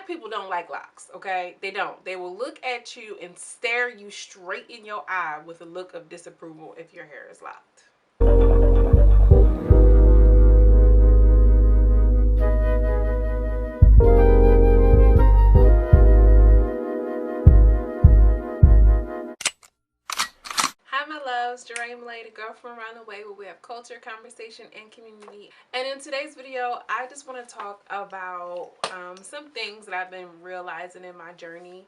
Black people don't like locks, okay? They don't. They will look at you and stare you straight in your eye with a look of disapproval if your hair is locked. Jarae and Milay, the girl from around the way, where we have culture, conversation, and community. And in today's video, I just want to talk about some things that I've been realizing in my journey,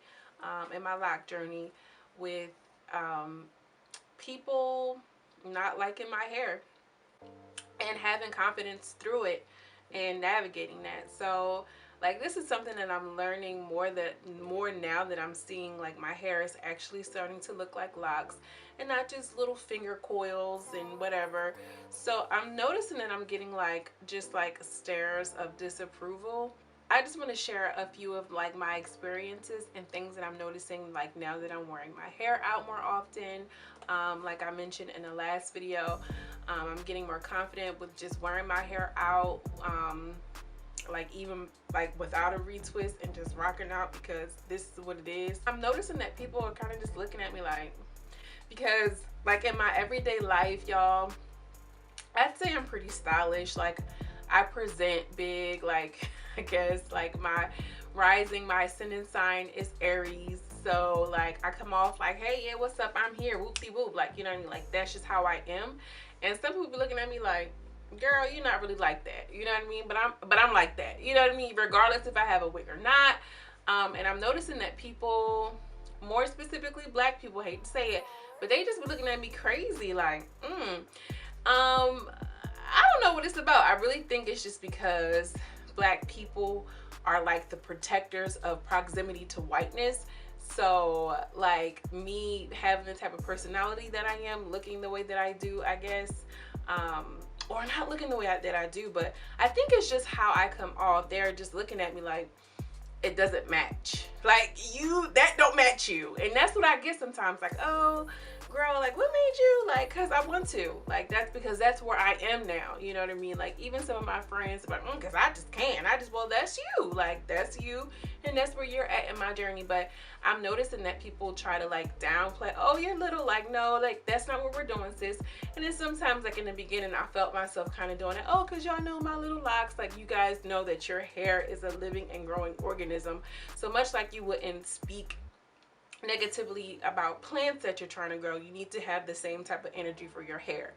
in my lock journey, with people not liking my hair and having confidence through it and navigating that. So like, this is something that I'm learning more now that I'm seeing like my hair is actually starting to look like locks and not just little finger coils and whatever. So I'm noticing that I'm getting like just like stares of disapproval. I just want to share a few of like my experiences and things that I'm noticing like now that I'm wearing my hair out more often. Like I mentioned in the last video, I'm getting more confident with just wearing my hair out. Like even like without a retwist and just rocking out, because this is what it is. I'm noticing that people are kind of just looking at me like, because like in my everyday life, y'all, I'd say I'm pretty stylish. Like I present big, like I guess like my ascendant sign is Aries. So like I come off like, hey, yeah, what's up? I'm here, whoop-de-whoop. Like, you know what I mean? Like that's just how I am. And some people be looking at me like, girl, you're not really like that, you know what I mean? But I'm like that, you know what I mean, regardless if I have a wig or not. And I'm noticing that people, more specifically Black people, hate to say it, but they just be looking at me crazy like, I don't know what it's about. I really think it's just because Black people are like the protectors of proximity to whiteness. So like me having the type of personality that I am, looking the way that I do, I guess, or not looking the way that I do, but I think it's just how I come off. They're just looking at me like it doesn't match. Like, that don't match you. And that's what I get sometimes. Like, oh, girl, like, what made you? Like, because I want to. Like, that's because that's where I am now. You know what I mean? Like, even some of my friends are like, because I just can't. Well, that's you. Like, that's you. And that's where you're at in my journey. But I'm noticing that people try to, like, downplay. Oh, you're little. Like, no, like, that's not what we're doing, sis. And then sometimes, like, in the beginning, I felt myself kind of doing it. Oh, because y'all know my little locks. Like, you guys know that your hair is a living and growing organism. So much like you wouldn't speak negatively about plants that you're trying to grow, you need to have the same type of energy for your hair.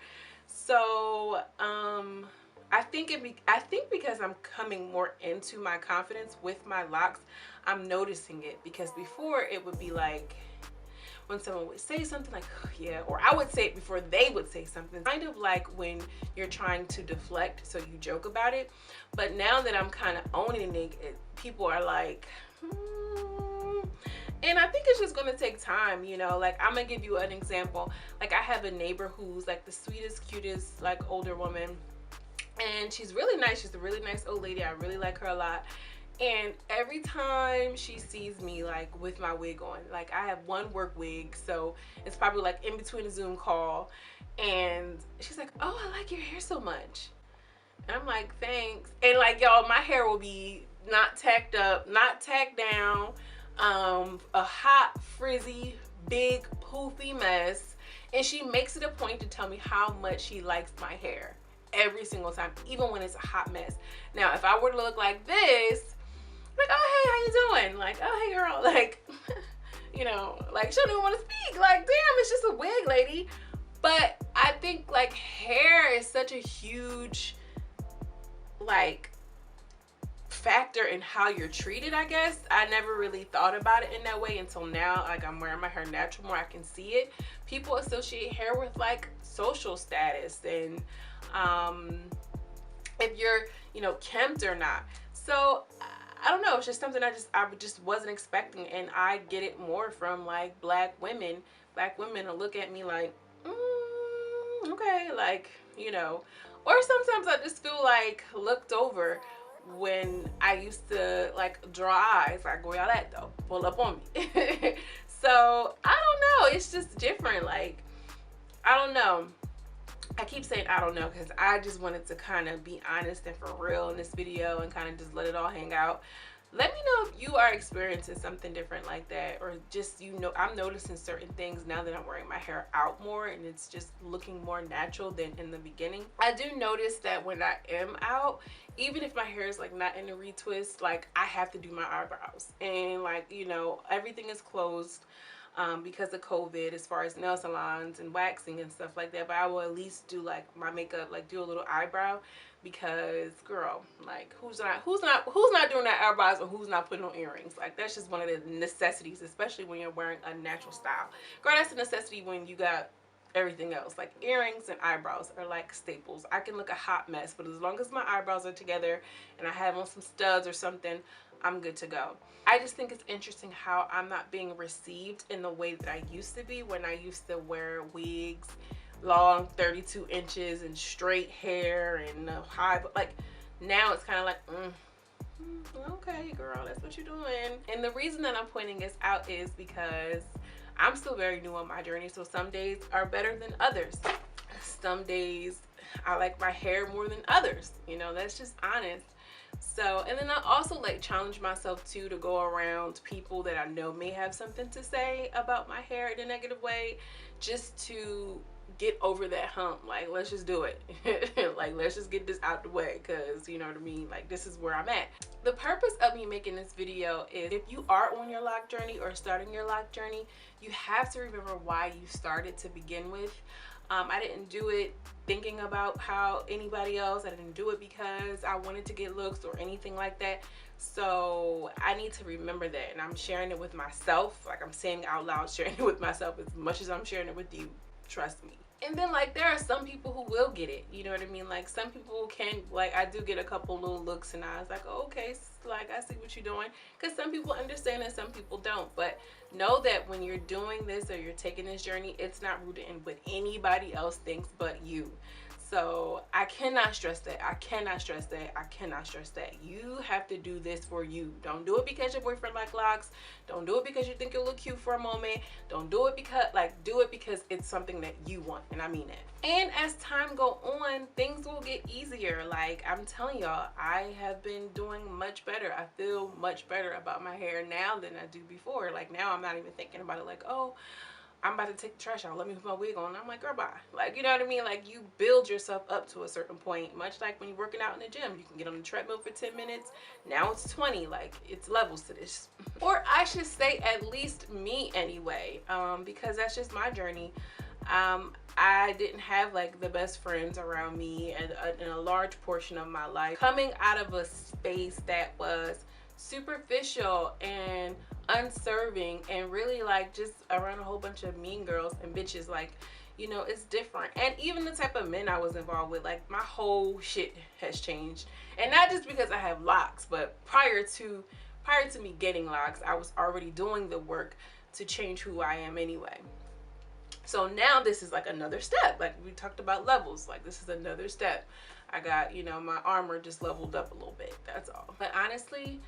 So I think because I'm coming more into my confidence with my locks, I'm noticing it. Because before it would be like when someone would say something like, oh, yeah, or I would say it before they would say something, kind of like when you're trying to deflect, so you joke about it. But now that I'm kind of owning it, people are like, and I think it's just gonna take time, you know. Like, I'm gonna give you an example. Like, I have a neighbor who's like the sweetest, cutest, like older woman, and she's really nice. She's a really nice old lady. I really like her a lot. And every time she sees me like with my wig on, like I have one work wig, so it's probably like in between a Zoom call, and she's like, oh, I like your hair so much. And I'm like, thanks. And like, y'all, my hair will be not tacked up, not tacked down, a hot, frizzy, big, poofy mess. And she makes it a point to tell me how much she likes my hair every single time, even when it's a hot mess. Now, if I were to look like this, like, oh, hey, how you doing? Like, oh, hey, girl, like, you know, like, she don't even want to speak. Like, damn, it's just a wig, lady. But I think, like, hair is such a huge, like, factor in how you're treated, I guess. I never really thought about it in that way until now. Like, I'm wearing my hair natural more, I can see it. People associate hair with like social status and if you're, you know, kempt or not. So I don't know, it's just something I just wasn't expecting. And I get it more from like Black women will look at me like, okay, like, you know. Or sometimes I just feel like looked over when I used to like draw eyes, like, where y'all at though? Pull up on me. So I don't know, it's just different. Like, I don't know. I keep saying I don't know because I just wanted to kind of be honest and for real in this video and kind of just let it all hang out. Let me know if you are experiencing something different like that, or just, you know, I'm noticing certain things now that I'm wearing my hair out more and it's just looking more natural than in the beginning. I do notice that when I am out, even if my hair is like not in a retwist, like I have to do my eyebrows, and like, you know, everything is closed because of COVID as far as nail salons and waxing and stuff like that. But I will at least do like my makeup, like do a little eyebrow, because girl, like who's not doing that eyebrows, or who's not putting on earrings? Like that's just one of the necessities, especially when you're wearing a natural style. Girl, that's a necessity when you got everything else. Like earrings and eyebrows are like staples. I can look a hot mess, but as long as my eyebrows are together and I have on some studs or something, I'm good to go. I just think it's interesting how I'm not being received in the way that I used to be when I used to wear wigs, long 32 inches and straight hair and high, like now it's kind of like okay girl, that's what you're doing. And the reason that I'm pointing this out is because I'm still very new on my journey, so some days are better than others. Some days I like my hair more than others, you know, that's just honest. So, and then I also like challenge myself too to go around people that I know may have something to say about my hair in a negative way, just to get over that hump. Like, let's just do it. Like, let's just get this out the way, because you know what I mean, like this is where I'm at. The purpose of me making this video is, if you are on your lock journey or starting your lock journey, you have to remember why you started to begin with. I didn't do it thinking about how anybody else. I didn't do it because I wanted to get looks or anything like that. So I need to remember that, and I'm sharing it with myself. Like I'm saying out loud, sharing it with myself as much as I'm sharing it with you. Trust me. And then like there are some people who will get it, you know what I mean? Like some people can, like I do get a couple little looks and I was like, oh, okay, like I see what you're doing, because some people understand and some people don't. But know that when you're doing this or you're taking this journey, it's not rooted in what anybody else thinks but you. So I cannot stress that. I cannot stress that. I cannot stress that. You have to do this for you. Don't do it because your boyfriend like locks. Don't do it because you think you'll look cute for a moment. Don't do it because, like, do it because it's something that you want, and I mean it. And as time go on, things will get easier. Like I'm telling y'all, I have been doing much better. I feel much better about my hair now than I do before. Like now I'm not even thinking about it like, oh, I'm about to take the trash out, let me put my wig on. I'm like, girl, bye. Like, you know what I mean? Like, you build yourself up to a certain point, much like when you're working out in the gym. You can get on the treadmill for 10 minutes. Now it's 20. Like, it's levels to this. Or I should say, at least me anyway, because that's just my journey. I didn't have like the best friends around me and in a large portion of my life. Coming out of a space that was superficial and unserving and really like just around a whole bunch of mean girls and bitches, like, you know, it's different. And even the type of men I was involved with, like my whole shit has changed. And not just because I have locks, but prior to me getting locks, I was already doing the work to change who I am anyway. So now this is like another step. Like we talked about levels, like this is another step. I got, you know, my armor just leveled up a little bit, that's all. But honestly,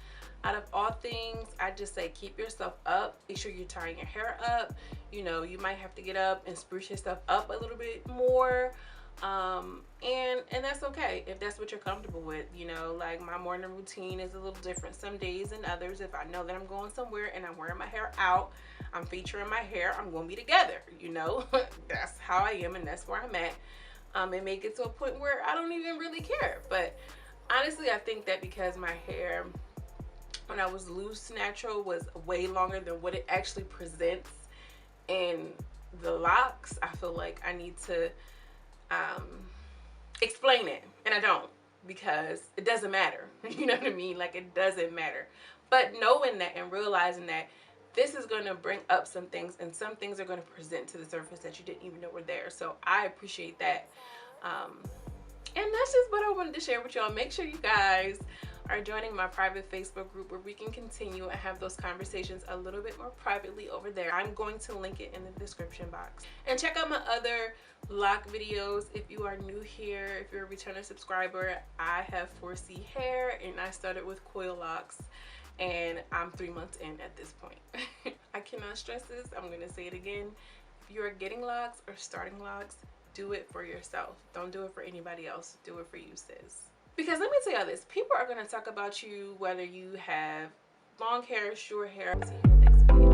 out of all things, I just say keep yourself up. Make sure you're tying your hair up. You know, you might have to get up and spruce your stuff up a little bit more. And that's okay if that's what you're comfortable with. You know, like my morning routine is a little different some days than others. If I know that I'm going somewhere and I'm wearing my hair out, I'm featuring my hair, I'm going to be together, you know. That's how I am and that's where I'm at. It may get to a point where I don't even really care. But honestly, I think that because my hair, when I was loose natural, was way longer than what it actually presents in the locks, I feel like I need to explain it, and I don't, because it doesn't matter. You know what I mean? Like, it doesn't matter. But knowing that and realizing that this is going to bring up some things, and some things are going to present to the surface that you didn't even know were there. So I appreciate that. And that's just what I wanted to share with y'all. Make sure you guys are joining my private Facebook group where we can continue and have those conversations a little bit more privately over there. I'm going to link it in the description box. And check out my other lock videos if you are new here. If you're a returning subscriber, I have 4C hair and I started with coil locks, and I'm 3 months in at this point. I cannot stress this. I'm going to say it again. If you are getting locks or starting locks, do it for yourself. Don't do it for anybody else. Do it for you, sis. Because let me tell y'all this, people are going to talk about you whether you have long hair, short hair. See you in the next video.